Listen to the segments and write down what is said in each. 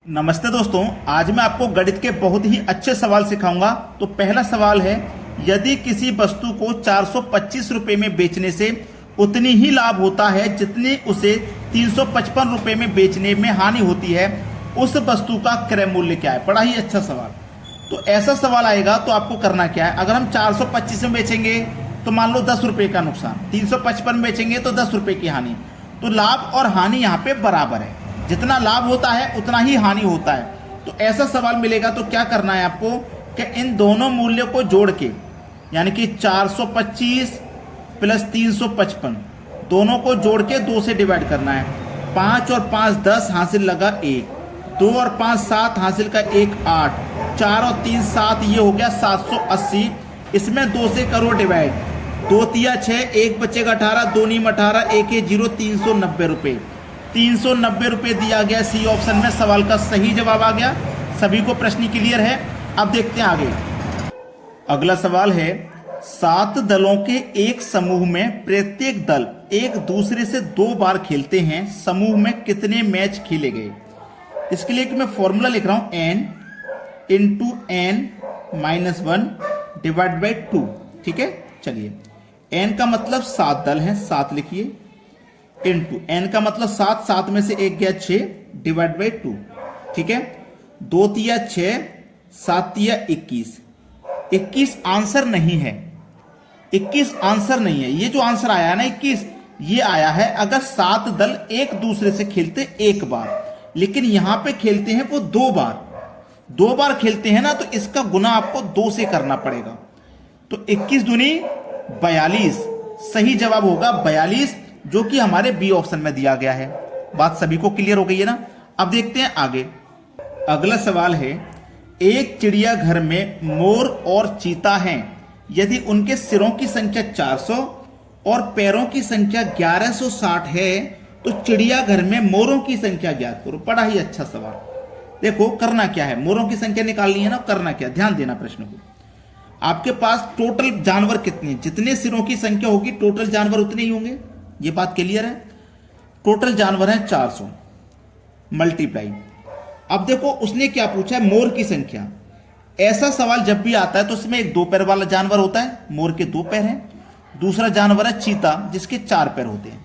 नमस्ते दोस्तों, आज मैं आपको गणित के बहुत ही अच्छे सवाल सिखाऊंगा। तो पहला सवाल है, यदि किसी वस्तु को 425 रुपए में बेचने से उतनी ही लाभ होता है जितनी उसे 355 रुपए में बेचने में हानि होती है, उस वस्तु का क्रय मूल्य क्या है। बड़ा ही अच्छा सवाल। तो ऐसा सवाल आएगा तो आपको करना क्या है, अगर हम 425 में बेचेंगे तो मान लो 10 रुपए का नुकसान, 355 में बेचेंगे तो 10 रुपए की हानि। तो लाभ और हानि यहाँ पे बराबर है, जितना लाभ होता है उतना ही हानि होता है। तो ऐसा सवाल मिलेगा तो क्या करना है आपको कि इन दोनों मूल्यों को जोड़ के, यानी कि 425 प्लस 355 दोनों को जोड़ के 2 से डिवाइड करना है। 5 और 5 10, हासिल लगा 1। 2 और 5 7, हासिल का 1 8। 4 और 3 7, ये हो गया 780। इसमें 2 से करो डिवाइड, 2 तिया 6, 1 बचेगा 18, 2 नीम 18, 1 है 0, 390 रुपये। 390 रुपये दिया गया सी ऑप्शन में। सवाल का सही जवाब आ गया। सभी को प्रश्न क्लियर है। अब देखते हैं आगे। अगला सवाल है, 7 दलों के एक समूह में प्रत्येक दल एक दूसरे से 2 बार खेलते हैं, समूह में कितने मैच खेले गए। इसके लिए मैं फॉर्मूला लिख रहा हूं, n into n minus 1 divide by 2। ठीक है, चलिए n का मतलब 7 दल हैं, 7 लिखिए, इंटू n का मतलब 7, 7 में से 1 गया 6 डिवाइड बाई 2। ठीक है, 2 तिया 6, 7 तिया 21। 21 आंसर नहीं है, 21 आंसर नहीं है। ये जो आंसर आया है ना 21, ये आया है अगर 7 दल एक दूसरे से खेलते एक बार, लेकिन यहां पे खेलते हैं वो 2 बार। 2 बार खेलते हैं ना, तो इसका गुना आपको 2 से करना पड़ेगा। तो 21 दूनी 42, सही जवाब होगा 42, जो कि हमारे बी ऑप्शन में दिया गया है। बात सभी को क्लियर हो गई है ना। अब देखते हैं आगे। अगला सवाल है, एक चिड़ियाघर में मोर और चीता हैं, यदि उनके सिरों की संख्या 400 और पैरों की संख्या 1160 है तो चिड़ियाघर में मोरों की संख्या ज्ञात करो। बड़ा ही अच्छा सवाल। देखो करना क्या है, मोरों की संख्या निकालनी है ना। करना क्या, ध्यान देना प्रश्न को। आपके पास टोटल जानवर कितने हैं, जितने सिरों की संख्या होगी टोटल जानवर उतने ही होंगे। ये बात क्लियर है। टोटल जानवर है 400 मल्टीप्लाई। अब देखो उसने क्या पूछा है, मोर की संख्या। ऐसा सवाल जब भी आता है तो इसमें एक 2 पैर वाला जानवर होता है, मोर के 2 पैर हैं। दूसरा जानवर है चीता, जिसके 4 पैर होते हैं।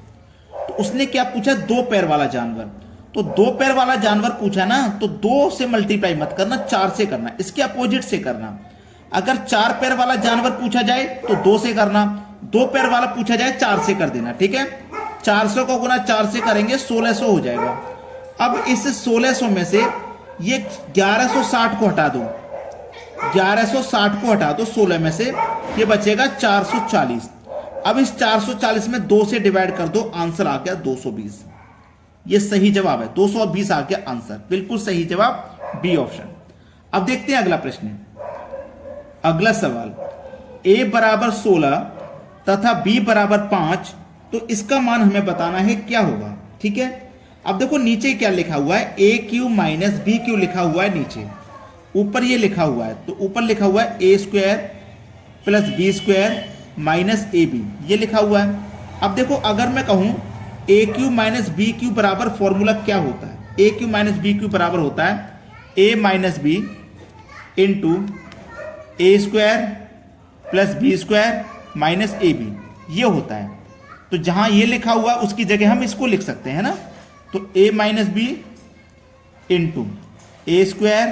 तो उसने क्या पूछा, 2 पैर वाला जानवर। तो 2 पैर वाला जानवर पूछा ना, तो 2 से मल्टीप्लाई मत करना, 4 से करना, इसके अपोजिट से करना। अगर 4 पैर वाला जानवर पूछा जाए तो 2 से करना, 2 पैर वाला पूछा जाए 4 से कर देना। ठीक है, 400 को गुना 4 से करेंगे 1600 हो जाएगा। अब इस 1600 में से ये 1160 को हटा दो, 1160 को हटा दो 16 में से, ये बचेगा 440। अब इस 440 में 2 से डिवाइड कर दो, आंसर आ गया 220। ये सही जवाब है, 220 आ गया आंसर। बिल्कुल सही जवाब बी ऑप्शन। अब देखते हैं अगला प्रश्न। अगला सवाल, a बराबर 16 तथा b बराबर 5, तो इसका मान हमें बताना है क्या होगा। ठीक है, अब देखो नीचे क्या लिखा हुआ है, A cube minus B Q लिखा हुआ है नीचे। ऊपर ये लिखा हुआ है, तो ऊपर लिखा हुआ है A square plus B square minus A B, ये लिखा हुआ है। अब देखो अगर मैं कहूं A cube minus B cube बराबर फॉर्मूला क्या होता है, A cube minus B cube बराबर होता है A minus B into A square plus B square minus A B, ये होता है। तो जहां ये लिखा हुआ उसकी जगह हम इसको लिख सकते हैं ना। तो A minus B into A square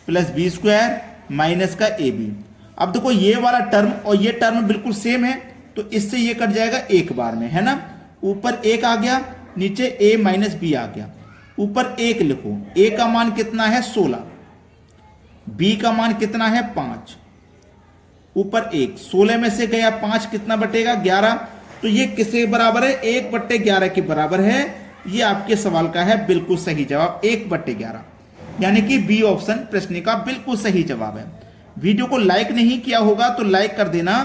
plus B square minus का ए बी। अब देखो ये वाला टर्म और ये टर्म बिल्कुल सेम है, तो इससे ये कट जाएगा एक बार में, है ना। ऊपर 1 आ गया, नीचे ए माइनस बी आ गया। ऊपर 1 लिखो, ए का मान कितना है 16, बी का मान कितना है 5, ऊपर 1, 16 में से गया 5, कितना बटेगा 11। तो ये किसके बराबर है, 1/11 के बराबर है। ये आपके सवाल का है बिल्कुल सही जवाब, 1/11, यानी कि बी ऑप्शन प्रश्न का बिल्कुल सही जवाब है। वीडियो को लाइक नहीं किया होगा तो लाइक कर देना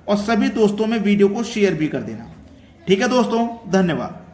और सभी दोस्तों में वीडियो को शेयर भी कर देना। ठीक है दोस्तों, धन्यवाद।